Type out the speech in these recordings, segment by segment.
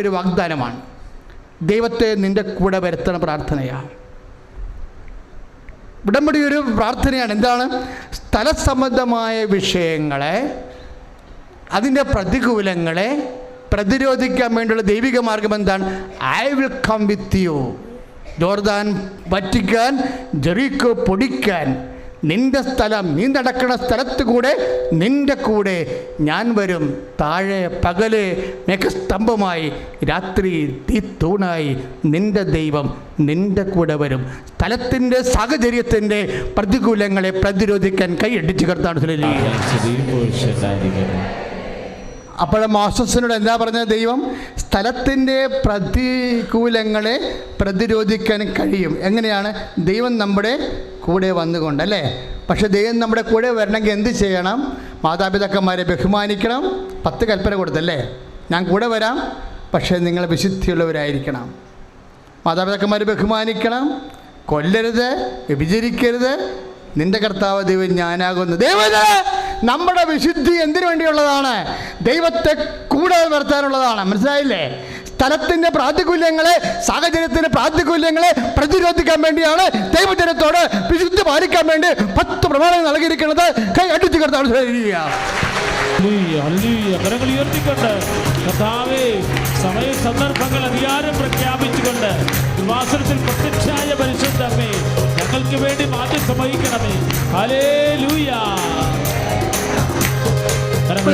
ഒരു വാഗ്ദാനമാണ്. ദൈവത്തെ നിൻ്റെ കൂടെ വരുത്തണ പ്രാർത്ഥനയാണ്. ഉടമ്പടി ഒരു പ്രാർത്ഥനയാണ്. എന്താണ്? സ്ഥലസംബന്ധമായ വിഷയങ്ങളെ, അതിൻ്റെ പ്രതികൂലങ്ങളെ പ്രതിരോധിക്കാൻ വേണ്ടിയുള്ള ദൈവിക മാർഗം എന്താണ്? I will come with you. Jordan വറ്റിക്കാൻ, ജെറീക്കോ പൊടിക്കാൻ, നിന്റെ സ്ഥലം, നീ നടക്കുന്ന സ്ഥലത്ത് കൂടെ നിന്റെ കൂടെ ഞാൻ വരും. താഴെ പകല് മേഘസ്തംഭമായി, രാത്രി തീത്തൂണായി നിന്റെ ദൈവം നിന്റെ കൂടെ വരും. സ്ഥലത്തിൻ്റെ സാഹചര്യത്തിൻ്റെ പ്രതികൂലങ്ങളെ പ്രതിരോധിക്കാൻ കൈയടിച്ച് കർത്താവ്. അപ്പോൾ മോശസിനോട് എന്താ പറഞ്ഞത് ദൈവം? സ്ഥലത്തിൻ്റെ പ്രതികൂലങ്ങളെ പ്രതിരോധിക്കാൻ കഴിയും. എങ്ങനെയാണ്? ദൈവം നമ്മുടെ കൂടെ വന്നുകൊണ്ട്, അല്ലേ? പക്ഷെ ദൈവം നമ്മുടെ കൂടെ വരണമെങ്കിൽ എന്ത് ചെയ്യണം? മാതാപിതാക്കന്മാരെ ബഹുമാനിക്കണം. 10 കൽപ്പന കൊടുത്തല്ലേ? ഞാൻ കൂടെ വരാം, പക്ഷേ നിങ്ങൾ വിശുദ്ധിയുള്ളവരായിരിക്കണം. മാതാപിതാക്കന്മാരെ ബഹുമാനിക്കണം, കൊല്ലരുത്, വ്യഭിചരിക്കരുത്, നിന്റെ കർത്താവ് ദൈവം ഞാനാകുന്നു. ദൈവം നമ്മുടെ വിശുദ്ധി എന്തിനു വേണ്ടിയുള്ളതാണ്? ദൈവത്തെ കൂടെ നിർത്താനുള്ളതാണ്. മനസ്സിലായില്ലേ? സ്ഥലത്തിൻ്റെ പ്രാതികൂല്യങ്ങളെ, സാഹചര്യത്തിൻ്റെ പ്രാതികൂല്യങ്ങളെ പ്രതിരോധിക്കാൻ വേണ്ടിയാണ് ദൈവജനത്തോട് വിശുദ്ധി പാലിക്കാൻ വേണ്ടി 10 പ്രമാണങ്ങൾ നൽകിയിരിക്കുന്നത്. കൈ അടിച്ചു കർത്താവ് സമയ സന്ദർഭങ്ങൾ അധികാരം പ്രഖ്യാപിച്ചുകൊണ്ട് വിവാസത്തിൽ പ്രത്യക്ഷായ പരിശുദ്ധമേ ഞങ്ങൾക്ക് വേണ്ടി മാറ്റി സമയിക്കണമേ. ഹല്ലേലൂയ.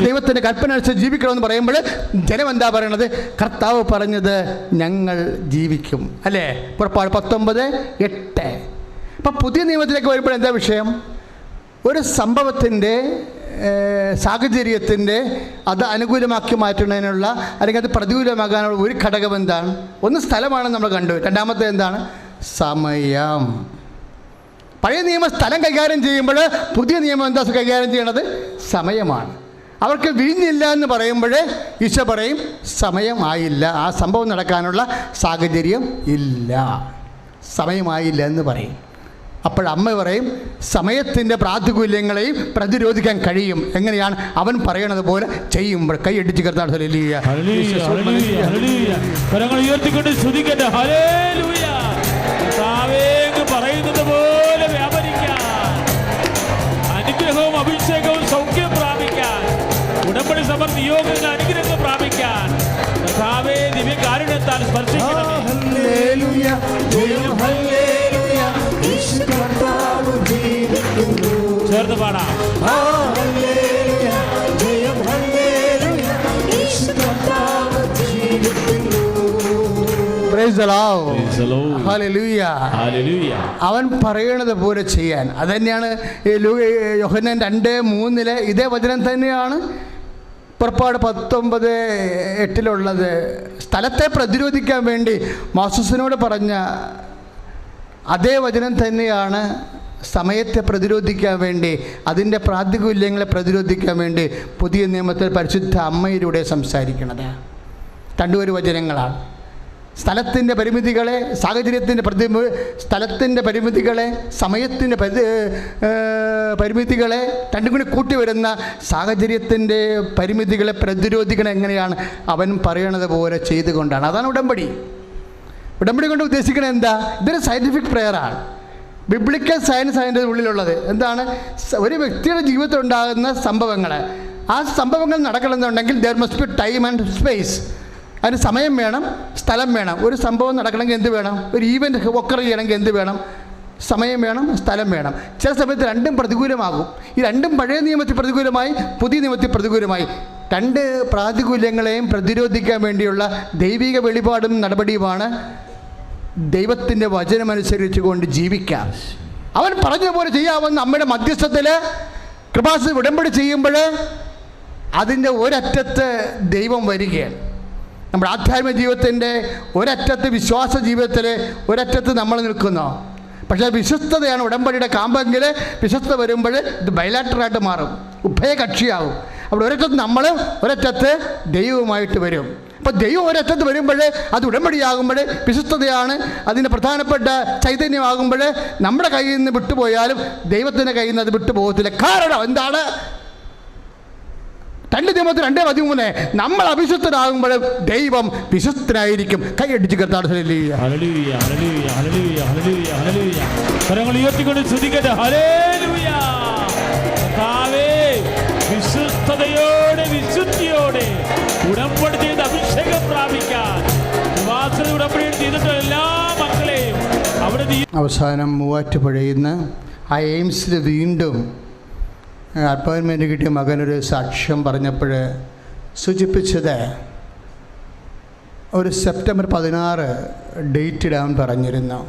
ദൈവത്തിൻ്റെ കൽപ്പന അനുസരിച്ച് ജീവിക്കണമെന്ന് പറയുമ്പോൾ ജനം എന്താ പറയണത്? കർത്താവ് പറഞ്ഞത് ഞങ്ങൾ ജീവിക്കും, അല്ലേ? പുറപ്പാട് 19:8. അപ്പം പുതിയ നിയമത്തിലേക്ക് വരുമ്പോൾ എന്താ വിഷയം? ഒരു സംഭവത്തിൻ്റെ സാഹചര്യത്തിൻ്റെ അത് അനുകൂലമാക്കി മാറ്റുന്നതിനുള്ള, അല്ലെങ്കിൽ അത് പ്രതികൂലമാകാനുള്ള ഒരു ഘടകം എന്താണ്? ഒന്ന് സ്ഥലമാണ് നമ്മൾ കണ്ടു. രണ്ടാമത്തെ എന്താണ്? സമയം. പഴയ നിയമം സ്ഥലം കൈകാര്യം ചെയ്യുമ്പോൾ പുതിയ നിയമം എന്താ കൈകാര്യം ചെയ്യണത്? സമയമാണ്. അവർക്ക് വീഞ്ഞില്ല എന്ന് പറയുമ്പോൾ ഈശോ പറയും സമയമായില്ല, ആ സംഭവം നടക്കാനുള്ള സാഹചര്യം ഇല്ല, സമയമായില്ല എന്ന് പറയും. അപ്പോഴമ്മ പറയും സമയത്തിൻ്റെ പ്രാതികൂല്യങ്ങളെയും പ്രതിരോധിക്കാൻ കഴിയും. എങ്ങനെയാണ്? അവൻ പറയണത് പോലെ ചെയ്യുമ്പോൾ. കൈയടിച്ച് കർത്താവ് പറയുന്നത് പോലെ വ്യാപരിക്കാൻ, അനുഗ്രഹവും അഭിഷേകവും സൗഖ്യം പ്രാപിക്കാൻ, ഉടമ്പടി സഭ നിയോഗങ്ങൾ അനുഗ്രഹങ്ങൾ പ്രാപിക്കാൻ കർത്താവേ ദിവ്യകാരുണ്യത്താൽ സ്പർശിക്കണമേ. ചേർന്ന് പാടാം. അവൻ പറയണത് പോലെ ചെയ്യാൻ. അതുതന്നെയാണ് യോഹന്നാൻ 2:3 ഇതേ വചനം തന്നെയാണ് പുറപ്പാട് 19:8 സ്ഥലത്തെ പ്രതിരോധിക്കാൻ വേണ്ടി മോസസിനോട് പറഞ്ഞ അതേ വചനം തന്നെയാണ് സമയത്തെ പ്രതിരോധിക്കാൻ വേണ്ടി, അതിൻ്റെ പ്രാതികൂല്യങ്ങളെ പ്രതിരോധിക്കാൻ വേണ്ടി പുതിയ നിയമത്തിൽ പരിശുദ്ധ അമ്മയിലൂടെ സംസാരിക്കുന്നത്. 2 വചനങ്ങളാണ്. സ്ഥലത്തിൻ്റെ പരിമിതികളെ, സാഹചര്യത്തിൻ്റെ സ്ഥലത്തിൻ്റെ പരിമിതികളെ, സമയത്തിൻ്റെ പരിമിതികളെ രണ്ടും കൂടി കൂട്ടി വരുന്ന സാഹചര്യത്തിൻ്റെ പരിമിതികളെ പ്രതിരോധിക്കണം. എങ്ങനെയാണ്? അവൻ പറയണത് പോലെ ചെയ്തുകൊണ്ടാണ്. അതാണ് ഉടമ്പടി. ഉടമ്പടി കൊണ്ട് ഉദ്ദേശിക്കുന്നത് എന്താ? ഇതൊരു സയൻറ്റിഫിക് പ്രെയറാണ്. ബിബ്ലിക്കൽ സയൻസ് അതിൻ്റെ ഉള്ളിലുള്ളത്. എന്താണ്? ഒരു വ്യക്തിയുടെ ജീവിതത്തിൽ ഉണ്ടാകുന്ന സംഭവങ്ങൾ, ആ സംഭവങ്ങൾ നടക്കണമെന്നുണ്ടെങ്കിൽ there must be time and space. അതിന് സമയം വേണം, സ്ഥലം വേണം. ഒരു സംഭവം നടക്കണമെങ്കിൽ എന്ത് വേണം? ഒരു ഈവൻറ്റ് ഒക്കർ ചെയ്യണമെങ്കിൽ എന്ത് വേണം? സമയം വേണം, സ്ഥലം വേണം. ചില സമയത്ത് രണ്ടും പ്രതികൂലമാകും. ഈ രണ്ടും പഴയ നിയമത്തിൽ പ്രതികൂലമായി, പുതിയ നിയമത്തിൽ പ്രതികൂലമായി. 2 പ്രാതികൂല്യങ്ങളെയും പ്രതിരോധിക്കാൻ വേണ്ടിയുള്ള ദൈവിക വെളിപാടും നടപടിയുമാണ് ദൈവത്തിൻ്റെ വചനമനുസരിച്ച് കൊണ്ട് ജീവിക്കാം. അവൻ പറഞ്ഞതുപോലെ ചെയ്യാവുന്ന അമ്മയുടെ മധ്യസ്ഥത്തിൽ കൃപാസന ഉടമ്പടി ചെയ്യുമ്പോൾ അതിൻ്റെ ഒരറ്റത്ത് ദൈവം വരികയാണ്. നമ്മുടെ ആധ്യാത്മിക ജീവിതത്തിൻ്റെ ഒരറ്റത്ത്, വിശ്വാസ ജീവിതത്തിൽ ഒരറ്റത്ത് നമ്മൾ നിൽക്കുന്നു. പക്ഷേ വിശ്വസ്തതയാണ് ഉടമ്പടിയുടെ കാമ്പെങ്കിൽ വിശ്വസ്തത വരുമ്പോൾ ഇത് ബൈലാറ്ററായിട്ട് മാറും, ഉഭയകക്ഷിയാവും. അവിടെ ഒരറ്റത്ത് നമ്മൾ, ഒരറ്റത്ത് ദൈവവുമായിട്ട് വരും. അപ്പോൾ ദൈവം ഒരറ്റത്ത് വരുമ്പോൾ അത് ഉടമ്പടിയാകുമ്പോൾ വിശ്വസ്തതയാണ് അതിൻ്റെ പ്രധാനപ്പെട്ട ചൈതന്യമാകുമ്പോൾ നമ്മുടെ കയ്യിൽ നിന്ന് വിട്ടുപോയാലും ദൈവത്തിൻ്റെ കയ്യിൽ നിന്ന് അത് വിട്ടുപോകത്തില്ല. കാരണം എന്താണ്? 2 തിമോത്തി 2:13 നമ്മൾ അവിശ്വസ്തരാകുമ്പോൾ ദൈവം വിശ്വസ്തനായിരിക്കും. കൈയടിച്ച് കർത്താവ് hallelujah, hallelujah, hallelujah, hallelujah, hallelujah. കരങ്ങൾ ഉയർത്തിക്കൊണ്ട് സ്തുതിക്കട്ടെ. ഹല്ലേലൂയ. കർത്താവേ, വിശ്വസ്തയോടെ വിശുദ്ധിയോടെ ഉടമ്പടി ചെയ്ത് അഭിഷേകം പ്രാപിക്കാൻ ഉടമ്പടി ചെയ്തിട്ട് എല്ലാ മക്കളെയും അവിടെ അവസാനം മൂവാറ്റുപുഴയിൽ നിന്ന് ആ എയിംസിൽ വീണ്ടും അപ്പോയിൻമെൻ്റ് കിട്ടിയ മകനൊരു സാക്ഷ്യം പറഞ്ഞപ്പോൾ സൂചിപ്പിച്ചത് ഒരു സെപ്റ്റംബർ 16 ഡേറ്റ് ഇടാൻ പറഞ്ഞിരുന്നു.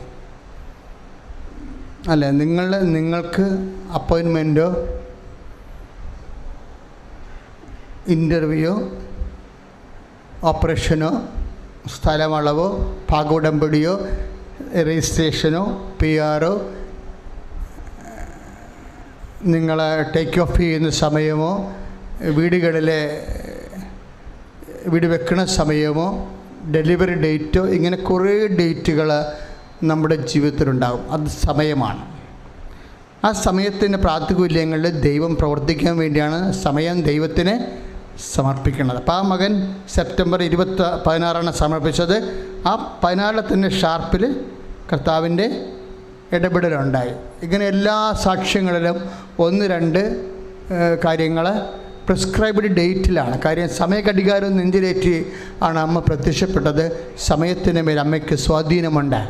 അല്ല, നിങ്ങൾക്ക് അപ്പോയിൻമെൻറ്റോ ഇൻ്റർവ്യൂയോ ഓപ്പറേഷനോ സ്ഥലമളവോ ഭാഗോടമ്പടിയോ രജിസ്ട്രേഷനോ PR നിങ്ങൾ ടേക്ക് ഓഫ് ചെയ്യുന്ന സമയമോ വീട് വെക്കുന്ന സമയമോ ഡെലിവറി ഡേറ്റോ ഇങ്ങനെ കുറേ ഡേറ്റുകൾ നമ്മുടെ ജീവിതത്തിലുണ്ടാകും. അത് സമയമാണ്. ആ സമയത്തിൻ്റെ പ്രാതികൂല്യങ്ങളിൽ ദൈവം പ്രവർത്തിക്കാൻ വേണ്ടിയാണ് സമയം ദൈവത്തിന് സമർപ്പിക്കുന്നത്. അപ്പോൾ ആ മകൻ സെപ്റ്റംബർ 16 സമർപ്പിച്ചത്. ആ 14 തന്നെ ഷാർപ്പിൽ കർത്താവിൻ്റെ ഇടപെടലുണ്ടായി. ഇങ്ങനെ എല്ലാ സാക്ഷ്യങ്ങളിലും 1-2 കാര്യങ്ങൾ പ്രിസ്ക്രൈബ്ഡ് ഡേറ്റിലാണ്. കാര്യം സമയഘടികാരം നെഞ്ചിലേറ്റി ആണ് അമ്മ പ്രത്യക്ഷപ്പെട്ടത്. സമയത്തിന് മേൽ അമ്മയ്ക്ക് സ്വാധീനമുണ്ട്.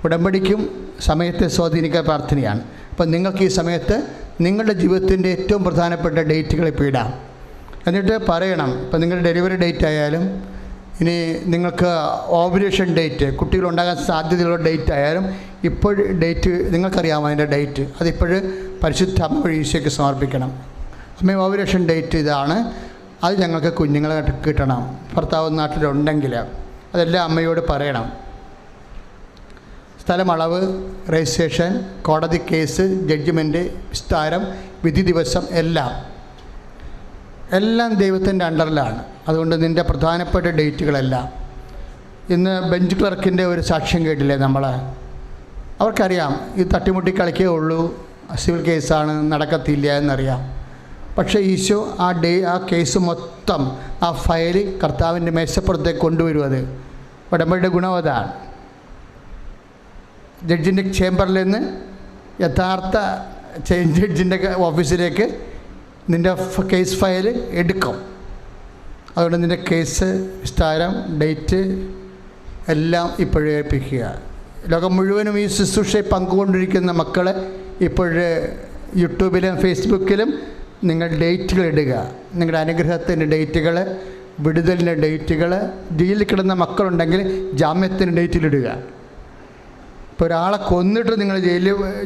ഉടമ്പടിക്കും സമയത്തെ സ്വാധീനിക്കാൻ പ്രാർത്ഥനയാണ്. അപ്പം നിങ്ങൾക്ക് ഈ സമയത്ത് നിങ്ങളുടെ ജീവിതത്തിൻ്റെ ഏറ്റവും പ്രധാനപ്പെട്ട ഡേറ്റുകൾ ഇപ്പോൾ ഇടാം. എന്നിട്ട് പറയണം. ഇപ്പം നിങ്ങളുടെ ഡെലിവറി ഡേറ്റ് ആയാലും ഇനി നിങ്ങൾക്ക് ഓവുലേഷൻ ഡേറ്റ്, കുട്ടികളുണ്ടാകാൻ സാധ്യതയുള്ള ഡേറ്റ് ആയാലും ഇപ്പോൾ ഡേറ്റ് നിങ്ങൾക്കറിയാമോ അതിൻ്റെ ഡേറ്റ്, അതിപ്പോൾ പരിശുദ്ധ അമ്മ വഴി ഈശോയ്ക്ക് സമർപ്പിക്കണം. അമ്മ ഓവുലേഷൻ ഡേറ്റ് ഇതാണ്, അത് ഞങ്ങൾക്ക് കുഞ്ഞുങ്ങളെ കിട്ടണം. ഭർത്താവ് നാട്ടിലുണ്ടെങ്കിൽ അതെല്ലാം അമ്മയോട് പറയണം. സ്ഥലമളവ്, രജിസ്ട്രേഷൻ, കോടതി കേസ്, ജഡ്ജ്മെൻറ്റ്, വിസ്താരം, വിധി ദിവസം എല്ലാം ദൈവത്തിൻ്റെ അണ്ടറിലാണ്. അതുകൊണ്ട് നിൻ്റെ പ്രധാനപ്പെട്ട ഡേറ്റുകളെല്ലാം. ഇന്ന് ബെഞ്ച് ക്ലർക്കിൻ്റെ ഒരു സാക്ഷ്യം കേട്ടില്ലേ നമ്മൾ? അവർക്കറിയാം ഇത് തട്ടിമുട്ടി കളിക്കേ ഉള്ളൂ, സിവിൽ കേസാണ്, നടക്കത്തില്ല എന്നറിയാം. പക്ഷേ ഈശോ ആ കേസ് മൊത്തം ആ ഫയൽ കർത്താവിൻ്റെ മേശപ്പുറത്തേക്ക് കൊണ്ടുവരും. അത് ഉടമ്പടിയുടെ ഗുണം അതാണ്. ജഡ്ജിൻ്റെ ചേംബറിൽ നിന്ന് യഥാർത്ഥ ജഡ്ജിൻ്റെ ഓഫീസിലേക്ക് നിൻ്റെ കേസ് ഫയൽ എടുക്കും. അതുകൊണ്ട് നിൻ്റെ കേസ്, വിസ്താരം, ഡേറ്റ് എല്ലാം ഇപ്പോഴേ ഏൽപ്പിക്കുക. ലോകം മുഴുവനും ഈ ശുശ്രൂഷയെ പങ്കുകൊണ്ടിരിക്കുന്ന മക്കൾ ഇപ്പോഴേ യൂട്യൂബിലും ഫേസ്ബുക്കിലും നിങ്ങൾ ഡേറ്റുകൾ ഇടുക. നിങ്ങളുടെ അനുഗ്രഹത്തിൻ്റെ ഡേറ്റുകൾ, വിടുതലിൻ്റെ ഡേറ്റുകൾ, ജയിലിൽ കിടന്ന മക്കളുണ്ടെങ്കിൽ ജാമ്യത്തിൻ്റെ ഡേറ്റിലിടുക. ഇപ്പോൾ ഒരാളെ കൊന്നിട്ട് നിങ്ങൾ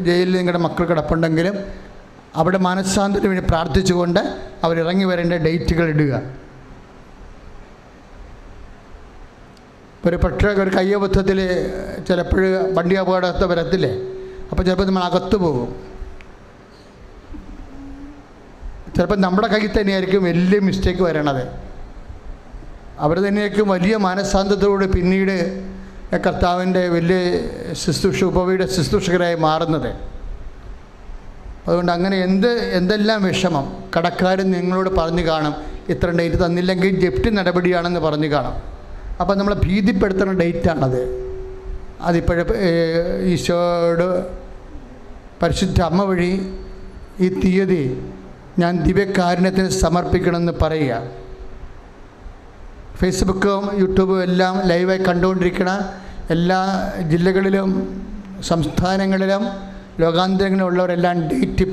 ജയിലിൽ നിങ്ങളുടെ മക്കൾ കിടപ്പുണ്ടെങ്കിലും അവിടെ മനസ്സാന്തരത്തിന് വേണ്ടി പ്രാർത്ഥിച്ചുകൊണ്ട് അവരിറങ്ങി വരേണ്ട ഡേറ്റുകൾ ഇടുക. ഒരു കയ്യബദ്ധത്തിൽ ചിലപ്പോൾ വണ്ടി അപകടത്തെ വരത്തില്ലേ, അപ്പോൾ ചിലപ്പോൾ നമ്മൾ അകത്ത് പോകും. ചിലപ്പോൾ നമ്മുടെ കയ്യിൽ തന്നെയായിരിക്കും വലിയ മിസ്റ്റേക്ക് വരണത്. അവർ തന്നെയായിരിക്കും വലിയ മനസ്സാന്തത്തോടെ പിന്നീട് കർത്താവിൻ്റെ വലിയ ഉപവിയുടെ ശുശ്രൂഷകരായി മാറുന്നത്. അതുകൊണ്ട് അങ്ങനെ എന്തെല്ലാം വിഷമം കടക്കാരൻ നിങ്ങളോട് പറഞ്ഞു കാണും, ഇത്ര ഡേറ്റ് തന്നില്ലെങ്കിൽ ജപ്തി നടപടിയാണെന്ന് പറഞ്ഞു കാണും. അപ്പോൾ നമ്മളെ ഭീതിപ്പെടുത്തുന്ന ഡേറ്റാണത്. അതിപ്പോഴേ ഈശോയോട് പരിശുദ്ധ അമ്മ വഴി ഈ തീയതി ഞാൻ ദിവ്യകാരുണ്യത്തിന് സമർപ്പിക്കണമെന്ന് പറയുക. ഫേസ്ബുക്കും യൂട്യൂബും എല്ലാം ലൈവായി കണ്ടുകൊണ്ടിരിക്കുന്ന എല്ലാ ജില്ലകളിലും സംസ്ഥാനങ്ങളിലും ലോകാന്തരങ്ങളിലുള്ളവരെല്ലാം ഡേറ്റ്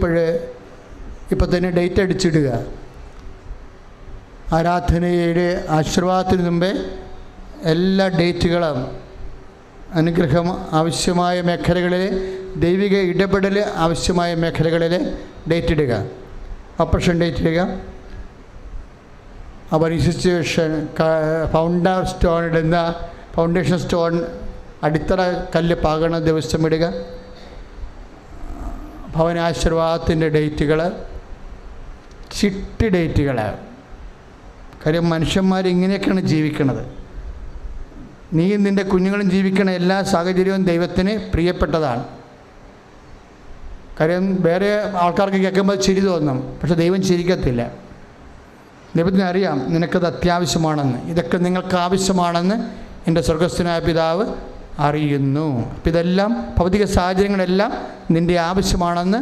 ഇപ്പോൾ തന്നെ ഡേറ്റ് അടിച്ചിടുക. ആരാധനയുടെ ആശീർവാദത്തിന് മുമ്പേ എല്ലാ ഡേറ്റുകളും അനുഗ്രഹം ആവശ്യമായ മേഖലകളിൽ, ദൈവിക ഇടപെടൽ ആവശ്യമായ മേഖലകളിൽ ഡേറ്റ് ഇടുക. ഓപ്പറേഷൻ ഡേറ്റ് ഇടുക. അവർ ഇൻസ്റ്റിറ്റ്യൂഷൻ ഫൗണ്ടേഷൻ സ്റ്റോൺ അടിത്തറ കല്ല് പാകണ ദിവസം ഇടുക. ഭവനാശീർവാദത്തിൻ്റെ ഡേറ്റുകൾ, ചിട്ടി ഡേറ്റുകൾ. കാര്യം മനുഷ്യന്മാർ ഇങ്ങനെയൊക്കെയാണ് ജീവിക്കുന്നത്. നീയും നിൻ്റെ കുഞ്ഞുങ്ങളും ജീവിക്കുന്ന എല്ലാ സാഹചര്യവും ദൈവത്തിന് പ്രിയപ്പെട്ടതാണ്. കാര്യം വേറെ ആൾക്കാർക്ക് കേൾക്കുമ്പോൾ ചിരി തോന്നും, പക്ഷെ ദൈവം ചിരിക്കത്തില്ല. ദൈവത്തിന് അറിയാം നിനക്കത് അത്യാവശ്യമാണെന്ന്. ഇതൊക്കെ നിങ്ങൾക്ക് ആവശ്യമാണെന്ന് എൻ്റെ സ്വർഗസ്ഥനായ പിതാവ് അറിയുന്നു. അപ്പം ഇതെല്ലാം ഭൗതിക സാഹചര്യങ്ങളെല്ലാം നിൻ്റെ ആവശ്യമാണെന്ന്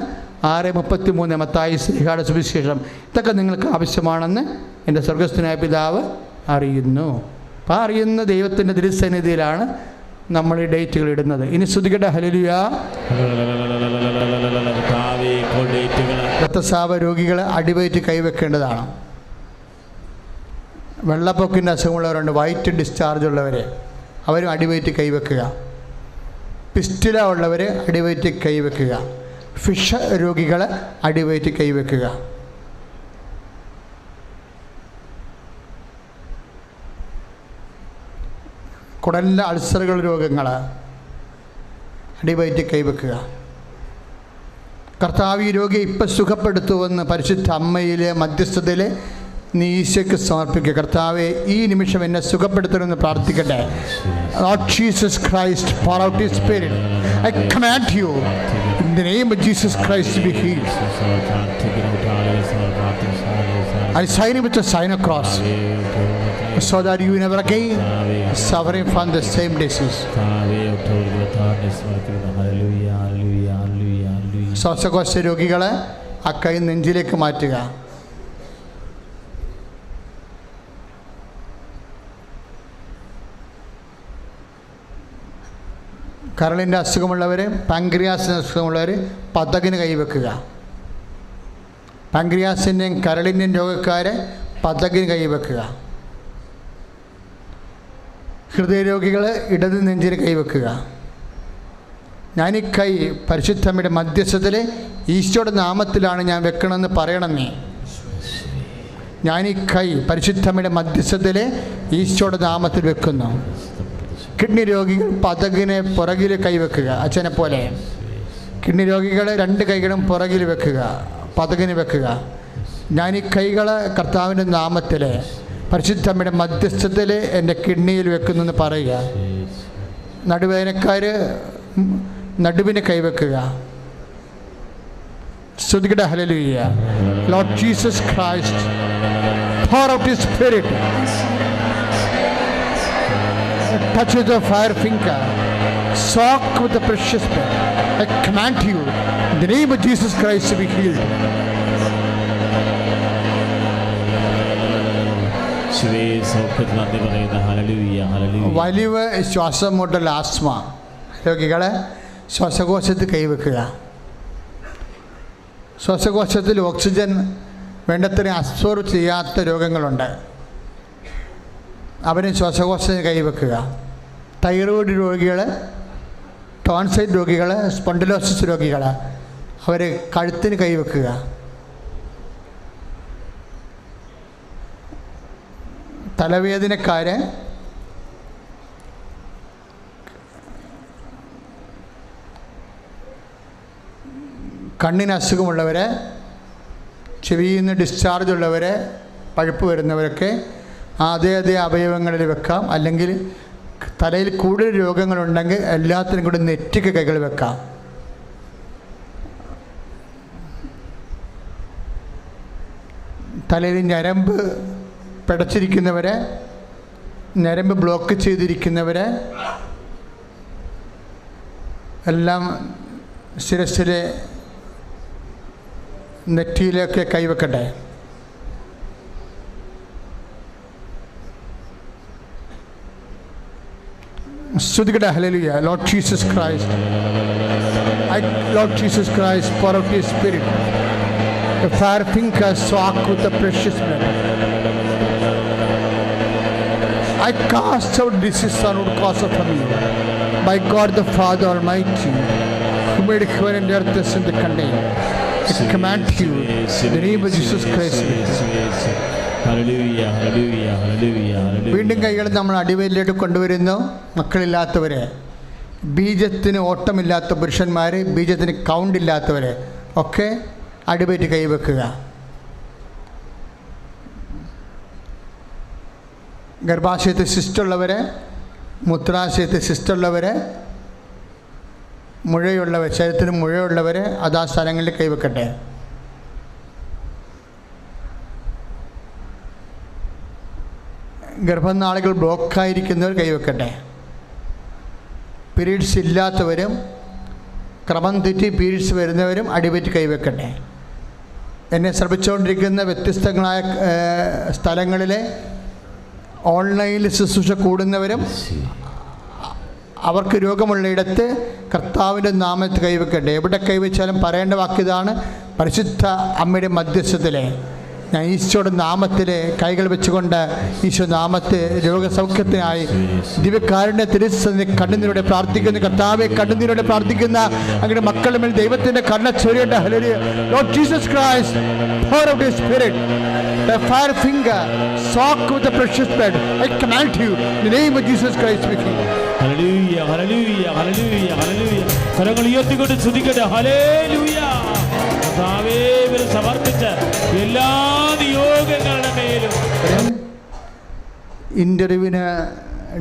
6:33 മത്തായി ശ്ലീഹായുടെ സുവിശേഷം. ഇതൊക്കെ നിങ്ങൾക്ക് ആവശ്യമാണെന്ന് എൻ്റെ സ്വർഗസ്ഥനായ പിതാവ് അറിയുന്നു. അപ്പം അറിയുന്ന ദൈവത്തിൻ്റെ തിരുസന്നിധിയിലാണ് നമ്മൾ ഈ ഡേറ്റുകൾ ഇടുന്നത്. ഇനി സ്തുതിക്കട്ടെ. ഹല്ലേലൂയ. രക്തസ്രാവ രോഗികൾ അടിവയറ്റ് കൈവെക്കേണ്ടതാണ്. വെള്ളപ്പൊക്കിൻ്റെ അസുഖമുള്ളവരുണ്ട്, വൈറ്റ് ഡിസ്ചാർജ് ഉള്ളവർ, അവരും അടിവയറ്റ് കൈവെക്കുക. പിസ്റ്റുല ഉള്ളവർ അടിവയറ്റ് കൈവെക്കുക. ഫിഷ് രോഗികൾ അടിവയറ്റ് കൈവെക്കുക. കുടലിൻ്റെ അൾസറുകൾ രോഗങ്ങൾ അടിവയറ്റ് കൈവെക്കുക. കർത്താവ് ഈ രോഗിയെ ഇപ്പം സുഖപ്പെടുത്തുമെന്ന് പരിശുദ്ധ അമ്മയിലെ മധ്യസ്ഥതയിൽ നീ ഈശോയ്ക്ക് സമർപ്പിക്കുക. കർത്താവെ, ഈ നിമിഷം എന്നെ സുഖപ്പെടുത്തണമെന്ന് പ്രാർത്ഥിക്കട്ടെ. Lord Jesus Christ, pour out His Spirit. I command you in the name of Jesus Christ to be healed. I sign it with the sign of cross so that you never again suffering from the same disease. ശ്വാസകോശ രോഗികളെ ആ കൈ നെഞ്ചിലേക്ക് മാറ്റുക. കരളിൻ്റെ അസുഖമുള്ളവർ, പാങ്ക്രിയാസിന് അസുഖമുള്ളവർ പതകിന് കൈവെക്കുക. പാങ്ക്രിയാസിൻ്റെയും കരളിൻ്റെയും രോഗക്കാരെ പതകിന് കൈവെക്കുക. ഹൃദയരോഗികൾ ഇടത് നെഞ്ചിന് കൈവെക്കുക. ഞാൻ ഈ കൈ പരിശുദ്ധമ്മയുടെ മധ്യസ്ഥത്തിൽ ഈശോയുടെ നാമത്തിലാണ് ഞാൻ വെക്കണമെന്ന് പറയണം. ഞാൻ ഈ കൈ പരിശുദ്ധമ്മയുടെ മധ്യസ്ഥത്തിൽ ഈശോയുടെ നാമത്തിൽ വെക്കുന്നു. കിഡ്നി രോഗികൾ പതകിനെ പുറകിൽ കൈവെക്കുക. അച്ഛനെ പോലെ കിഡ്നി രോഗികൾ 2 കൈകളും പുറകിൽ വെക്കുക, പതകിന് വെക്കുക. ഞാൻ ഈ കൈകൾ കർത്താവിൻ്റെ നാമത്തിൽ പരിശുദ്ധമ്മയുടെ മധ്യസ്ഥത്തിൽ എൻ്റെ കിഡ്നിയിൽ വെക്കുന്നു എന്ന് പറയുക. നടുവേദനക്കാർ നടുവിന് കൈവെക്കുക. സ്തുതിക്കട്ടെ. Hallelujah. Lord Jesus Christ, pour out His Spirit. Touch with the fire finger, soak with the precious blood. I command you in the name of Jesus Christ to be healed. വലിവ് ശ്വാസം മുട്ടൽ, ആസ്മ രോഗികളെ ശ്വാസകോശത്തിൽ കൈവെക്കുക. ശ്വാസകോശത്തിൽ oxygen വേണ്ടത്ര absorb ചെയ്യാത്ത രോഗങ്ങളുണ്ട്, അവന് ശ്വാസകോശത്തിന് കൈവെക്കുക. Thyroid രോഗികൾ, ടോൺസൈറ്റ് രോഗികൾ, spondylosis രോഗികൾ അവർ കഴുത്തിന് കൈവെക്കുക. തലവേദനക്കാർ, കണ്ണിന് അസുഖമുള്ളവർ, ചെവിയിൽ നിന്ന് ഡിസ്ചാർജ് ഉള്ളവർ, പഴുപ്പ് വരുന്നവരൊക്കെ അതേ അവയവങ്ങളിൽ വെക്കാം. അല്ലെങ്കിൽ തലയിൽ കൂടുതൽ രോഗങ്ങളുണ്ടെങ്കിൽ എല്ലാത്തിനും കൂടി നെറ്റിക്ക് കൈകൾ വെക്കാം. തലയിൽ ഞരമ്പ് പിടച്ചിരിക്കുന്നവരെ, ഞരമ്പ് ബ്ലോക്ക് ചെയ്തിരിക്കുന്നവരെ എല്ലാം ശിരസ്സിലെ നെറ്റിയിലൊക്കെ കൈവെക്കട്ടെ. സ്തുതിക്കട്ടെ. Hallelujah. Lord Jesus Christ, Lord Jesus Christ, pour out His Spirit. The fire finger soak with the precious blood. I cast out disease and would cause from you. By God the Father Almighty, who made heaven and earth and the contain. I command you in the name of Jesus Christ. വീണ്ടും കൈകൾ നമ്മൾ അടിവയലിലേക്ക് കൊണ്ടുവരുന്നു. മക്കളില്ലാത്തവരെ, ബീജത്തിന് ഓട്ടമില്ലാത്ത പുരുഷന്മാർ, ബീജത്തിന് കൗണ്ടില്ലാത്തവർ ഒക്കെ അടിവയറ്റ് കൈവെക്കുക. ഗർഭാശയത്തിൽ സിസ്റ്റുള്ളവർ, മൂത്രാശയത്തിൽ സിസ്റ്റുള്ളവർ, മുഴയുള്ളവർ, ശരീരത്തിന് മുഴയുള്ളവർ അതാ സ്ഥലങ്ങളിൽ കൈവെക്കട്ടെ. ഗർഭനാളുകൾ ബ്ലോക്കായിരിക്കുന്നവർ കൈവെക്കട്ടെ. Periods ഇല്ലാത്തവരും ക്രമം തെറ്റി പീരീഡ്സ് വരുന്നവരും അടിപറ്റി കൈവെക്കട്ടെ. എന്നെ ശ്രമിച്ചുകൊണ്ടിരിക്കുന്ന വ്യത്യസ്തങ്ങളായ സ്ഥലങ്ങളിലെ ഓൺലൈനിൽ ശുശ്രൂഷ കൂടുന്നവരും അവർക്ക് രോഗമുള്ളയിടത്ത് കർത്താവിൻ്റെ നാമത്തിൽ കൈവെക്കട്ടെ. എവിടെ കൈവച്ചാലും പറയേണ്ട വാക്കിതാണ്, പരിശുദ്ധ അമ്മയുടെ മധ്യസ്ഥത്തിലെ ഞാൻ ഈശോയുടെ നാമത്തിൽ കൈകൾ വെച്ചുകൊണ്ട് ഈശോ നാമത്തിൽ രോഗസൗഖ്യത്തിനായി ദിവ്യകാരുണ്യ തിരുസന്നിധി കണ്ണുനീരോടെ പ്രാർത്ഥിക്കുന്ന കർത്താവെ, കണ്ണുനീരോടെ പ്രാർത്ഥിക്കുന്ന അങ്ങനെ മക്കളുടെ മേൽ ദൈവത്തിൻ്റെ കണ്ണ ചൊരിയട്ടെ. Hallelujah. Lord Jesus Christ, power of the Spirit, the fire finger, soak with the precious blood. I command you in the name of Jesus Christ speaking. Hallelujah, hallelujah, hallelujah, hallelujah. കരങ്ങൾ ഉയർത്തിക്കൊണ്ട് സ്തുതിക്കട്ടെ. ഹല്ലേലൂയ. കർത്താവേ, ഇവരെ സമർപ്പിച്ച എല്ലാ നിയോഗങ്ങളുടെ മേലും ഇൻ്റർവ്യൂവിന്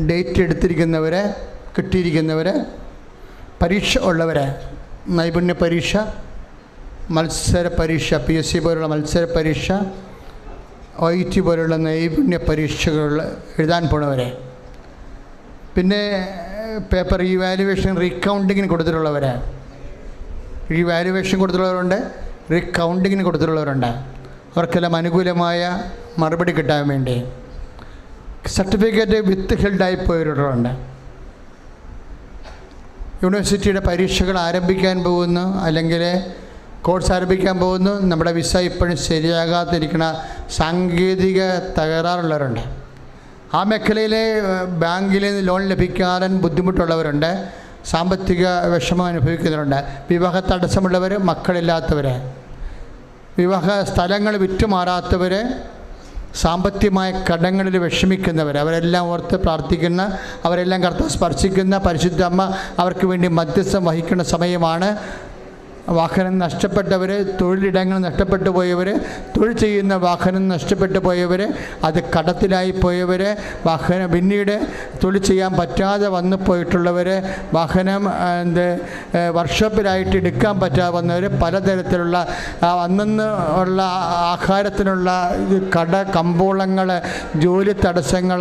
date എടുത്തിരിക്കുന്നവരെ, കിട്ടിയിരിക്കുന്നവരെ, പരീക്ഷ ഉള്ളവരെ, നൈപുണ്യ പരീക്ഷ, മത്സര പരീക്ഷ, PSC പോലുള്ള മത്സര പരീക്ഷ, OET പോലുള്ള നൈപുണ്യ പരീക്ഷകൾ എഴുതാൻ പോണവരെ, പിന്നെ പേപ്പർ ഇവാലുവേഷൻ റീകൗണ്ടിങ്ങിന് കൊടുത്തിട്ടുള്ളവരെ, ഇവാലുവേഷൻ കൊടുത്തിട്ടുള്ളവരുണ്ട്, റീകൗണ്ടിങ്ങിന് കൊടുത്തിട്ടുള്ളവരുണ്ട്. അവർക്കെല്ലാം അനുകൂലമായ മറുപടി കിട്ടാൻ വേണ്ടി സർട്ടിഫിക്കറ്റ് വിത്ത് ഹെൽഡായി പോയവരുണ്ട്. യൂണിവേഴ്സിറ്റിയുടെ പരീക്ഷകൾ ആരംഭിക്കാൻ പോകുന്നു, അല്ലെങ്കിൽ കോഴ്സ് ആരംഭിക്കാൻ പോകുന്നു. നമ്മുടെ വിസ ഇപ്പോഴും ശരിയാകാതിരിക്കുന്ന സാങ്കേതിക തകരാറുള്ളവരുണ്ട്. ആ മേഖലയിലെ ബാങ്കിൽ നിന്ന് ലോൺ ലഭിക്കാൻ ബുദ്ധിമുട്ടുള്ളവരുണ്ട്, സാമ്പത്തിക വിഷമം അനുഭവിക്കുന്നവരുണ്ട്, വിവാഹ തടസ്സമുള്ളവർ, മക്കളില്ലാത്തവർ, വിവാഹ സ്ഥലങ്ങൾ വിറ്റുമാറാത്തവർ, സാമ്പത്തികമായ കടങ്ങളിൽ വിഷമിക്കുന്നവർ, അവരെല്ലാം ഓർത്ത് പ്രാർത്ഥിക്കുന്ന, അവരെല്ലാം കർത്താവ് സ്പർശിക്കുന്ന പരിശുദ്ധ അമ്മ അവർക്ക് വേണ്ടി മധ്യസ്ഥം വഹിക്കുന്ന സമയമാണ്. വാഹനം നഷ്ടപ്പെട്ടവർ, തൊഴിലിടങ്ങൾ നഷ്ടപ്പെട്ടു പോയവർ, തൊഴിൽ ചെയ്യുന്ന വാഹനം നഷ്ടപ്പെട്ടു പോയവർ, അത് കടത്തിലായി പോയവർ, വാഹനം പിന്നീട് തൊഴിൽ ചെയ്യാൻ പറ്റാതെ വന്നു പോയിട്ടുള്ളവർ, വാഹനം വർക്ക്ഷോപ്പിലായിട്ട് എടുക്കാൻ പറ്റാതെ വന്നവർ, പലതരത്തിലുള്ള അന്നന്ന് ഉള്ള ആഹാരത്തിനുള്ള കട കമ്പോളങ്ങൾ, ജോലി തടസ്സങ്ങൾ,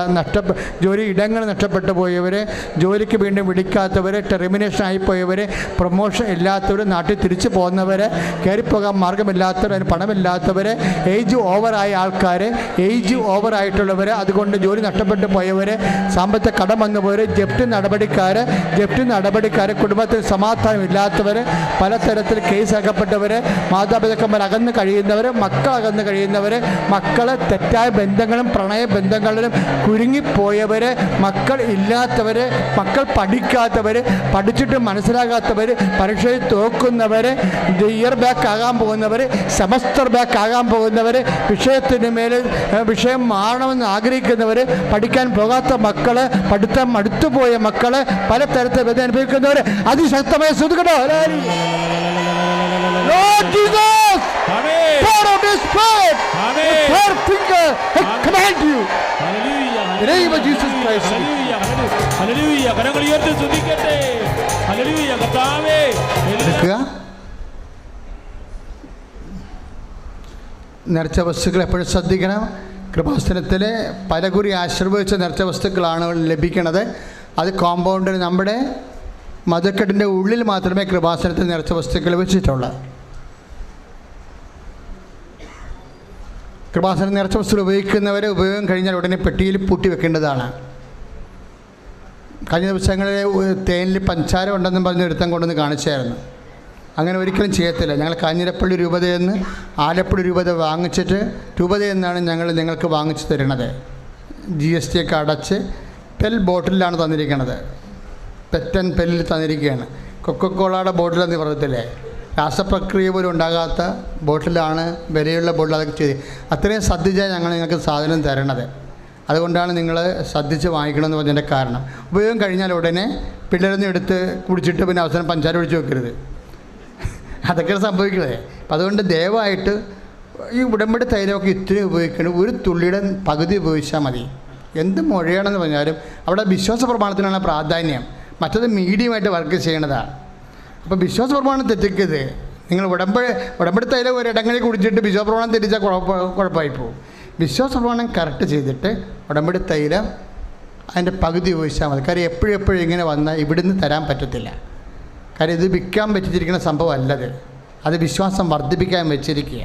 ജോലി ഇടങ്ങൾ നഷ്ടപ്പെട്ടു പോയവർ, ജോലിക്ക് വീണ്ടും വിളിക്കാത്തവർ, ടെർമിനേഷൻ ആയിപ്പോയവർ, പ്രൊമോഷൻ ഇല്ലാത്തവർ, നാട്ടിൽ തിരിച്ചു പോകുന്നവർ, കയറിപ്പോകാൻ മാർഗമില്ലാത്തവർ, അതിന് പണമില്ലാത്തവർ, ഏജ് ഓവറായ ആൾക്കാർ, ഏജ് ഓവറായിട്ടുള്ളവർ, അതുകൊണ്ട് ജോലി നഷ്ടപ്പെട്ടു പോയവർ, സാമ്പത്തിക കടം വന്നു പോയവർ, ജപ്തി നടപടിക്കാർ, കുടുംബത്തിൽ സമാധാനമില്ലാത്തവർ, പലതരത്തിൽ കേസാക്കപ്പെട്ടവർ, മാതാപിതാക്കന്മാർ അകന്ന് കഴിയുന്നവർ, മക്കൾ അകന്ന് കഴിയുന്നവർ, മക്കൾ തെറ്റായ ബന്ധങ്ങളും പ്രണയ ബന്ധങ്ങളിലും കുരുങ്ങിപ്പോയവർ, മക്കൾ ഇല്ലാത്തവർ, മക്കൾ പഠിക്കാത്തവർ, പഠിച്ചിട്ട് മനസ്സിലാകാത്തവർ, പരീക്ഷയിൽ തോക്കുന്നവർ, ഇയർ ബാക്ക് ആകാൻ പോകുന്നവർ, സെമസ്റ്റർ ബാക്ക് ആകാൻ പോകുന്നവർ, വിഷയത്തിന് മേൽ വിഷയം മാറണമെന്ന് ആഗ്രഹിക്കുന്നവർ, പഠിക്കാൻ പോകാത്ത മക്കൾ, പഠിത്തം മടുത്തുപോയ മക്കൾ, പലതരത്തിൽ വേദന അനുഭവിക്കുന്നവർ അതിശക്തമായി ശ്രദ്ധിക്കട്ടോ. നേർച്ച വസ്തുക്കൾ എപ്പോഴും ശ്രദ്ധിക്കണം. കൃപാസനത്തിൽ പലകുറി ആശീർവദിച്ച നേർച്ച വസ്തുക്കളാണ് ലഭിക്കുന്നത്. അത് കോമ്പൗണ്ടിൽ നമ്മുടെ മധുക്കെട്ടിൻ്റെ ഉള്ളിൽ മാത്രമേ കൃപാസനത്തിൽ നേർച്ച വസ്തുക്കൾ വെച്ചിട്ടുള്ളൂ. കൃപാസനം നേർച്ച വസ്തുക്കൾ ഉപയോഗിക്കുന്നവർ ഉപയോഗം കഴിഞ്ഞാൽ ഉടനെ പെട്ടിയിൽ പൂട്ടി വെക്കേണ്ടതാണ്. കഴിഞ്ഞ ദിവസങ്ങളിൽ തേനിൽ പഞ്ചാര ഉണ്ടെന്നും പറഞ്ഞ് ഒരുത്തം കൊണ്ടുവന്ന് കാണിച്ചായിരുന്നു. അങ്ങനെ ഒരിക്കലും ചെയ്യത്തില്ല. ഞങ്ങൾ കാഞ്ഞിരപ്പള്ളി രൂപതയിൽ നിന്ന് ആലപ്പുഴ രൂപത വാങ്ങിച്ചിട്ട് രൂപതയിൽ നിന്നാണ് ഞങ്ങൾ നിങ്ങൾക്ക് വാങ്ങിച്ചു തരുന്നത്. GST ഒക്കെ അടച്ച് പെൽ ബോട്ടിലാണ് തന്നിരിക്കുന്നത്. പെറ്റൻ പെല്ലിൽ തന്നിരിക്കുകയാണ്. കൊക്കക്കോളയുടെ ബോട്ടിലെന്ന് പറയത്തില്ലേ, രാസപ്രക്രിയ പോലും ഉണ്ടാകാത്ത ബോട്ടിലാണ്, വിലയുള്ള ബോട്ടിൽ അതൊക്കെ ചെയ്ത് അത്രയും ശ്രദ്ധിച്ചാൽ ഞങ്ങൾ നിങ്ങൾക്ക് സാധനം തരണത്. അതുകൊണ്ടാണ് നിങ്ങൾ ശ്രദ്ധിച്ച് വാങ്ങിക്കണമെന്ന് പറഞ്ഞതിൻ്റെ കാരണം. ഉപയോഗം കഴിഞ്ഞാൽ ഉടനെ പിള്ളേരൊന്നും എടുത്ത് കുടിച്ചിട്ട് പിന്നെ അവസാനം പഞ്ചാര ഒഴിച്ച് വെക്കരുത്. അതൊക്കെയാണ് സംഭവിക്കുന്നത്. അപ്പം അതുകൊണ്ട് ദയവായിട്ട് ഈ ഉടമ്പടി തൈലമൊക്കെ ഇത്തിരി ഉപയോഗിക്കണം. ഒരു തുള്ളിയുടെ പകുതി ഉപയോഗിച്ചാൽ മതി. എന്ത് മുഴയണമെന്ന് പറഞ്ഞാലും അവിടെ വിശ്വാസ പ്രമാണത്തിനാണ് പ്രാധാന്യം. മറ്റത് മീഡിയമായിട്ട് വർക്ക് ചെയ്യണതാണ്. അപ്പോൾ വിശ്വാസ പ്രമാണം തെറ്റിക്കരുത്. നിങ്ങൾ ഉടമ്പടി തൈലം ഒരിടങ്ങളിൽ കുടിച്ചിട്ട് വിശ്വാസ പ്രമാണം തെറ്റിച്ചാൽ കുഴപ്പമായി പോകും. വിശ്വാസ പ്രമാണം കറക്റ്റ് ചെയ്തിട്ട് ഉടമ്പടി തൈലം അതിൻ്റെ പകുതി ഉപയോഗിച്ചാൽ മതി. കാര്യം എപ്പോഴും ഇങ്ങനെ വന്നാൽ ഇവിടുന്ന് തരാൻ പറ്റത്തില്ല. കാര്യം ഇത് വിൽക്കാൻ പറ്റിച്ചിരിക്കുന്ന സംഭവം അല്ലത്. അത് വിശ്വാസം വർദ്ധിപ്പിക്കാൻ വെച്ചിരിക്കുക.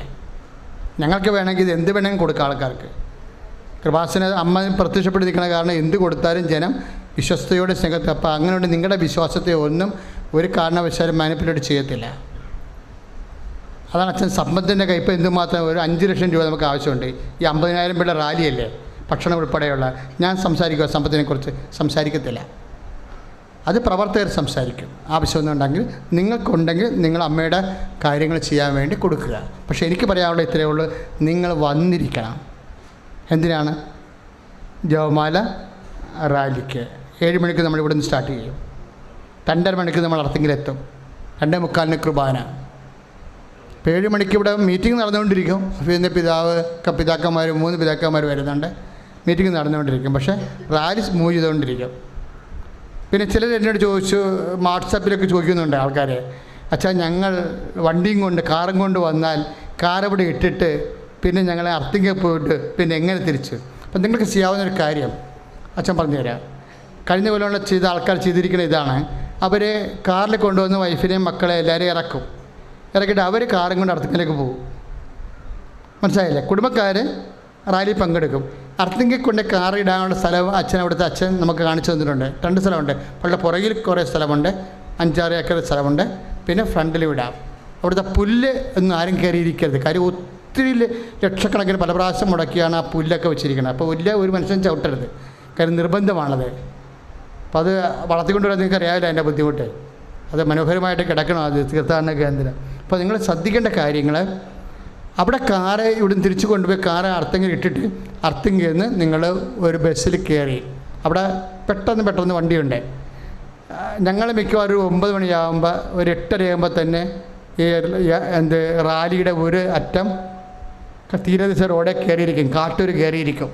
ഞങ്ങൾക്ക് വേണമെങ്കിൽ ഇത് എന്ത് വേണമെങ്കിലും കൊടുക്കാം ആൾക്കാർക്ക്. കൃപാസന അമ്മ പ്രത്യക്ഷപ്പെട്ടിരിക്കുന്ന കാരണം എന്ത് കൊടുത്താലും ജനം വിശ്വസ്തയോടെ സ്നേഹത്തിൽ. അപ്പോൾ അങ്ങനെയുണ്ട് നിങ്ങളുടെ വിശ്വാസത്തെ ഒന്നും ഒരു കാരണവശാലും മാനിപ്പുലേറ്റ് ചെയ്യത്തില്ല. അതാണ് അച്ഛൻ സമ്പത്തിൻ്റെ കയ്പ് എന്തുമാത്രം. ഒരു 5 ലക്ഷം രൂപ നമുക്ക് ആവശ്യമുണ്ട്. ഈ 50,000 പേരുടെ റാലിയല്ലേ, ഭക്ഷണം ഉൾപ്പെടെയുള്ള. ഞാൻ സംസാരിക്കുക സമ്പത്തിനെക്കുറിച്ച് സംസാരിക്കത്തില്ല. അത് പ്രവർത്തകർ സംസാരിക്കും. ആവശ്യമൊന്നുണ്ടെങ്കിൽ നിങ്ങൾക്കുണ്ടെങ്കിൽ നിങ്ങൾ അമ്മയുടെ കാര്യങ്ങൾ ചെയ്യാൻ വേണ്ടി കൊടുക്കുക. പക്ഷേ എനിക്ക് പറയാനുള്ള ഇത്രയേ ഉള്ളൂ, നിങ്ങൾ വന്നിരിക്കണം. എന്തിനാണ്? ജപമാല റാലിക്ക് 7 മണിക്ക് നമ്മൾ ഇവിടെ നിന്ന് സ്റ്റാർട്ട് ചെയ്യും. 2:30 മണിക്ക് നമ്മൾ അർത്തിങ്കിലെത്തും. 2:45 കുർബാന. ഇപ്പോൾ 7 മണിക്ക് ഇവിടെ മീറ്റിംഗ് നടന്നുകൊണ്ടിരിക്കും. പിന്നെ പിതാക്കന്മാർ 3 പിതാക്കന്മാർ വരുന്നുണ്ട്. മീറ്റിംഗ് നടന്നുകൊണ്ടിരിക്കും. പക്ഷേ റാലി മൂവ് ചെയ്തുകൊണ്ടിരിക്കും. പിന്നെ ചിലർ എന്നോട് ചോദിച്ചു, വാട്സാപ്പിലൊക്കെ ചോദിക്കുന്നുണ്ട് ആൾക്കാർ, അച്ഛാ ഞങ്ങൾ വണ്ടിയും കൊണ്ട് കാറും കൊണ്ട് വന്നാൽ കാർ ഇവിടെ ഇട്ടിട്ട് പിന്നെ ഞങ്ങളെ അർത്തിങ്കിൽ പോയിട്ട് പിന്നെ എങ്ങനെ തിരിച്ച്? അപ്പം നിങ്ങൾക്ക് ചെയ്യാവുന്നൊരു കാര്യം അച്ഛൻ പറഞ്ഞുതരാം. കഴിഞ്ഞ കൊല്ലം ചെയ്ത ആൾക്കാർ ചെയ്തിരിക്കുന്ന ഇതാണ്, അവർ കാറിൽ കൊണ്ടുവന്ന് വൈഫിനെയും മക്കളെ എല്ലാവരെയും ഇറക്കിയിട്ട് അവർ കാറും കൊണ്ട് അർത്തിങ്കിലേക്ക് പോകും. മനസ്സിലായില്ലേ? കുടുംബക്കാർ റാലി പങ്കെടുക്കും. അർത്തിങ്കിൽ കൊണ്ട് കാർ ഇടാനുള്ള സ്ഥലം അവിടുത്തെ അച്ഛൻ നമുക്ക് കാണിച്ചു തന്നിട്ടുണ്ട്. 2 സ്ഥലമുണ്ട്. പള്ളിയുടെ പുറകിൽ കുറേ സ്ഥലമുണ്ട്, 5-6 ഏക്കർ സ്ഥലമുണ്ട്. പിന്നെ ഫ്രണ്ടിലും ഇടാം. അവിടുത്തെ പുല്ല് ഒന്നും ആരും കയറിയിരിക്കരുത്. കാര്യം ഒത്തിരി ലക്ഷക്കണക്കിന് പല പ്രാവശ്യം മുടക്കിയാണ് ആ പുല്ലൊക്കെ വെച്ചിരിക്കുന്നത്. അപ്പോൾ ഒരു മനുഷ്യൻ ചവിട്ടരുത്. കാര്യം നിർബന്ധമാണത്. അപ്പോൾ അത് വളർത്തിക്കൊണ്ടുവരാൻ നിങ്ങൾക്ക് അറിയാവില്ല അതിൻ്റെ ബുദ്ധിമുട്ട്. അത് മനോഹരമായിട്ട് കിടക്കണം അത് തീർത്ഥാടന കേന്ദ്രം. അപ്പോൾ നിങ്ങൾ ശ്രദ്ധിക്കേണ്ട കാര്യങ്ങൾ, അവിടെ കാറ് ഇവിടുന്ന് തിരിച്ചു കൊണ്ടുപോയി കാറ് അർത്തിങ്കിൽ ഇട്ടിട്ട് അർത്തിങ്കിൽ നിന്ന് നിങ്ങൾ ഒരു ബസ്സിൽ കയറി. അവിടെ പെട്ടെന്ന് വണ്ടിയുണ്ട്. ഞങ്ങൾ മിക്കവാറും 9 മണിയാകുമ്പോൾ ഒരു 8:30 തന്നെ ഈ റാലിയുടെ ഒരു അറ്റം തീരദേശ റോഡെ കയറിയിരിക്കും, കാട്ടൂർ കയറിയിരിക്കും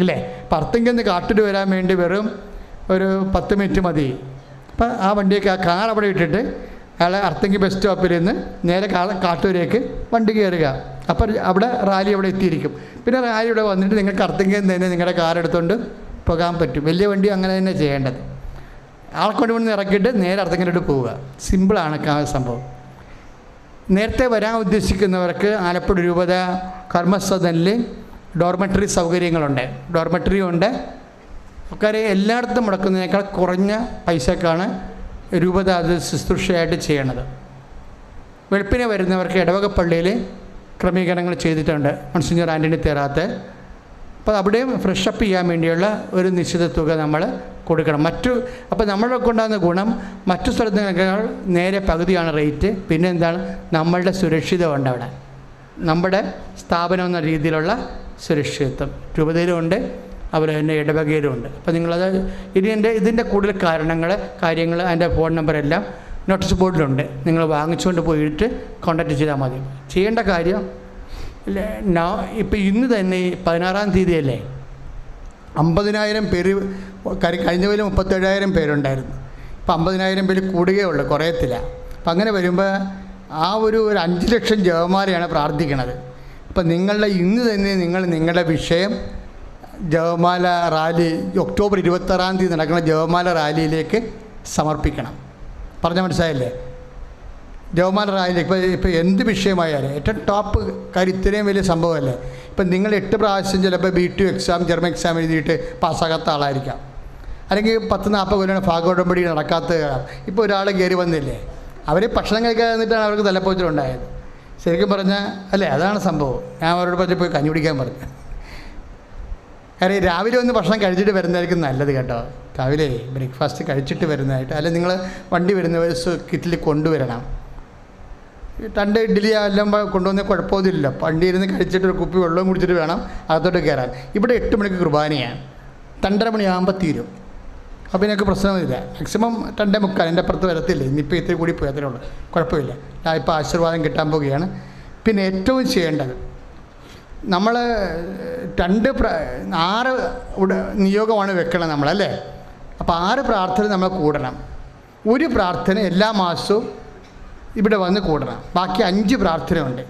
ഇല്ലേ. അപ്പം അർത്തിങ്കിൽ നിന്ന് കാട്ടൂർ വരാൻ വേണ്ടി വെറും ഒരു 10 മിനിറ്റ് മതി. അപ്പം ആ വണ്ടിയൊക്കെ ആ കാർ അവിടെ ഇട്ടിട്ട് അയാളെ അർത്തിങ്കി ബസ് സ്റ്റോപ്പിൽ നിന്ന് നേരെ കാട്ടൂരേക്ക് വണ്ടി കയറുക. അപ്പോൾ അവിടെ റാലി അവിടെ എത്തിയിരിക്കും. പിന്നെ റാലി ഇവിടെ വന്നിട്ട് നിങ്ങൾക്ക് അർത്തിങ്കിൽ തന്നെ നിങ്ങളുടെ കാർ എടുത്തുകൊണ്ട് പോകാൻ പറ്റും. വലിയ വണ്ടി അങ്ങനെ തന്നെ ചെയ്യേണ്ടത്. ആൾക്കൊണ്ട് വന്ന് ഇറക്കിയിട്ട് നേരെ അർത്തിങ്കിലോട്ട് പോവുക. സിമ്പിളാണ് സംഭവം. നേരത്തെ വരാൻ ഉദ്ദേശിക്കുന്നവർക്ക് ആലപ്പുഴ രൂപത കർമ്മസദനിൽ ഡോർമെറ്ററി സൗകര്യങ്ങളുണ്ട്. ഡോർമെറ്ററി ഉണ്ട്. ആൾക്കാരെ എല്ലായിടത്തും മുടക്കുന്നതിനേക്കാൾ കുറഞ്ഞ പൈസക്കാണ് രൂപത അത് ശുശ്രൂഷയായിട്ട് ചെയ്യണത്. വെളുപ്പിനെ വരുന്നവർക്ക് ഇടവക പള്ളിയിൽ ക്രമീകരണങ്ങൾ ചെയ്തിട്ടുണ്ട് മോൺസിഞ്ഞർ ആൻ്റണി തേറാത്ത്. അപ്പോൾ അവിടെയും ഫ്രഷപ്പ് ചെയ്യാൻ വേണ്ടിയുള്ള ഒരു നിശ്ചിത തുക നമ്മൾ കൊടുക്കണം. അപ്പോൾ നമ്മളെ കൊണ്ടാകുന്ന ഗുണം മറ്റു സ്ഥലത്തേക്കാൾ നേരെ പകുതിയാണ് റേറ്റ്. പിന്നെ എന്താണ്, നമ്മളുടെ സുരക്ഷിതമുണ്ട് അവിടെ. നമ്മുടെ സ്ഥാപനം എന്ന രീതിയിലുള്ള സുരക്ഷിതത്വം രൂപതയിലുമുണ്ട്, അതുപോലെ തന്നെ ഇടവകയിലുമുണ്ട്. അപ്പോൾ നിങ്ങളത് ഇതിൻ്റെ കൂടുതൽ കാര്യങ്ങൾ അതിൻ്റെ ഫോൺ നമ്പറെല്ലാം നോട്ടീസ് ബോർഡിലുണ്ട്. നിങ്ങൾ വാങ്ങിച്ചുകൊണ്ട് പോയിട്ട് കോൺടാക്റ്റ് ചെയ്താൽ മതി. ചെയ്യേണ്ട കാര്യം ഇപ്പോൾ ഇന്ന് തന്നെ 16-ാം തീയതിയല്ലേ 50,000 പേര്. കഴിഞ്ഞ പോലെ 37,000 പേരുണ്ടായിരുന്നു. ഇപ്പോൾ 50,000 പേര് കൂടുകയുള്ളൂ, കുറയത്തില്ല. അപ്പം അങ്ങനെ വരുമ്പോൾ ആ ഒരു 5 ലക്ഷം ജപമാലയാണ് പ്രാർത്ഥിക്കണത്. അപ്പം ഇന്ന് തന്നെ നിങ്ങളുടെ വിഷയം ജപമാല റാലി ഒക്ടോബർ 26-ാം തീയതി നടക്കുന്ന ജപമാല റാലിയിലേക്ക് സമർപ്പിക്കണം. പറഞ്ഞാൽ മനസ്സിലായില്ലേ? ജപമാല റാലിയിലേക്ക് ഇപ്പോൾ എന്ത് വിഷയമായാലും ഏറ്റവും ടോപ്പ് കാര്യം ഇത്രയും വലിയ സംഭവമല്ലേ. ഇപ്പം നിങ്ങൾ 8 പ്രാവശ്യം ചിലപ്പോൾ B2 എക്സാം ജർമ്മൻ എക്സാം എഴുതിയിട്ട് പാസ്സാകാത്ത ആളായിരിക്കാം. അല്ലെങ്കിൽ 10-40 കൊല്ലം ഭാഗോടമ്പടി നടക്കാത്ത. ഇപ്പോൾ ഒരാൾ കയറി വന്നില്ലേ, അവർ ഭക്ഷണം കഴിക്കാതെ നിന്നിട്ടാണ് അവർക്ക് തലപ്പോച്ചിലുണ്ടായത്. ശരിക്കും പറഞ്ഞാൽ അല്ലേ, അതാണ് സംഭവം. ഞാൻ അവരോട് പറഞ്ഞ് പോയി കഞ്ഞി കുടിക്കാൻ പറഞ്ഞു. കാര്യം രാവിലെ ഒന്ന് ഭക്ഷണം കഴിച്ചിട്ട് വരുന്നതായിരിക്കും നല്ലത് കേട്ടോ. രാവിലെ ബ്രേക്ക്ഫാസ്റ്റ് കഴിച്ചിട്ട് വരുന്നതായിട്ട്. അല്ലെങ്കിൽ നിങ്ങൾ വണ്ടി വരുന്നവർ കിറ്റിൽ കൊണ്ടുവരണം. 2 ഇഡ്ഡലി എല്ലാം കൊണ്ടുവന്നാൽ കുഴപ്പമൊന്നുമില്ല. വണ്ടി ഇരുന്ന് കഴിച്ചിട്ട് ഒരു കുപ്പി വെള്ളവും കുടിച്ചിട്ട് വേണം അകത്തോട്ട് കയറാൻ. ഇവിടെ 8 മണിക്ക് കുർബാനയാണ്, 2:30 മണിയാകുമ്പോൾ തീരും. അപ്പോൾ എനിക്ക് പ്രശ്നമില്ല. മാക്സിമം 2:45, എൻ്റെ അപ്പുറത്ത് വരത്തില്ല. ഇന്നിപ്പോൾ ഇത്തിരി കൂടി പോയി, അത്രേ ഉള്ളൂ, കുഴപ്പമില്ല. ഞാൻ ഇപ്പോൾ ആശീർവാദം കിട്ടാൻ പോവുകയാണ്. പിന്നെ ഏറ്റവും ചെയ്യേണ്ടത്, നമ്മൾ 6 നിയോഗമാണ് വെക്കണം നമ്മളല്ലേ. അപ്പോൾ 6 പ്രാർത്ഥന നമ്മൾ കൂടണം. ഒരു പ്രാർത്ഥന എല്ലാ മാസവും ഇവിടെ വന്ന് കൂടണം. ബാക്കി 5 പ്രാർത്ഥനയുണ്ട്.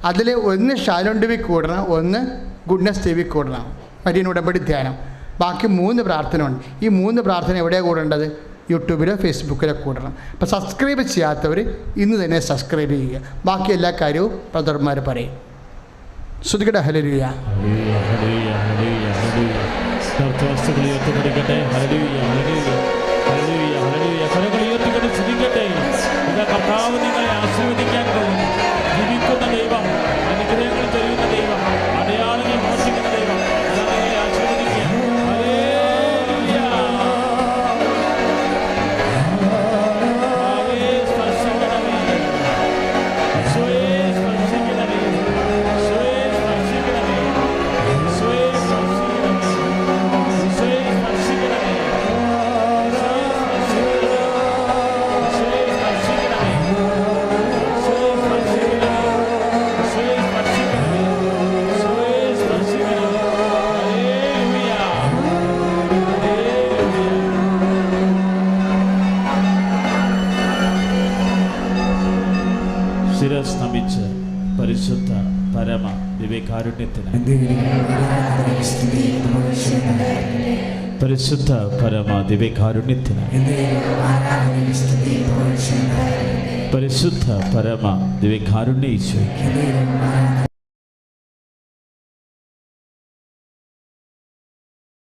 അതിൽ ഒന്ന് ഷാലോൺ ഡിവി കൂടണം, ഒന്ന് ഗുഡ്നസ് ടി വി കൂടണം, മരിയൻ ഉടമ്പടി ധ്യാനം. ബാക്കി 3 പ്രാർത്ഥന ഉണ്ട്. ഈ 3 പ്രാർത്ഥന എവിടെയാണ് കൂടേണ്ടത്? യൂട്യൂബിലോ ഫേസ്ബുക്കിലോ കൂടണം. അപ്പോൾ സബ്സ്ക്രൈബ് ചെയ്യാത്തവർ ഇന്ന് തന്നെ സബ്സ്ക്രൈബ് ചെയ്യുക. ബാക്കി എല്ലാ കാര്യവും ബ്രദർമാർ പറയും. ശ്രുതികട ഹല്ലേലൂയ. കർത്താവ് നിങ്ങളെ ആശീർവദിക്കാൻ പോകുന്നു. ജീവിക്കുന്ന ദൈവം, അനുഗ്രഹങ്ങൾ തരുന്ന ദൈവം, അടയാളങ്ങൾ മോഷിക്കുന്ന ദൈവം നിങ്ങളെ ആശീർവദിക്കുക. ഹല്ലേലൂയ. കർത്താവേ സ്പർശിക്കണമേ, ഈശോയെ സ്പർശിക്കണമേ, ഈശോയെ സ്പർശിക്കണമേ, ഈശോയെ സ്പർശിക്കണമേ, ഈശോയെ സ്പർശിക്കണമേ, ശിരസ് നമിച്ച് പരിശുദ്ധ പരമ ദിവ്യകാരുണ്യത്തിന്, പരിശുദ്ധ പരമ ദിവ്യകാരുണ്യത്തിന്, പരിശുദ്ധ പരമ ദിവ്യകാരുണ്യ ഈശോയ്ക്ക്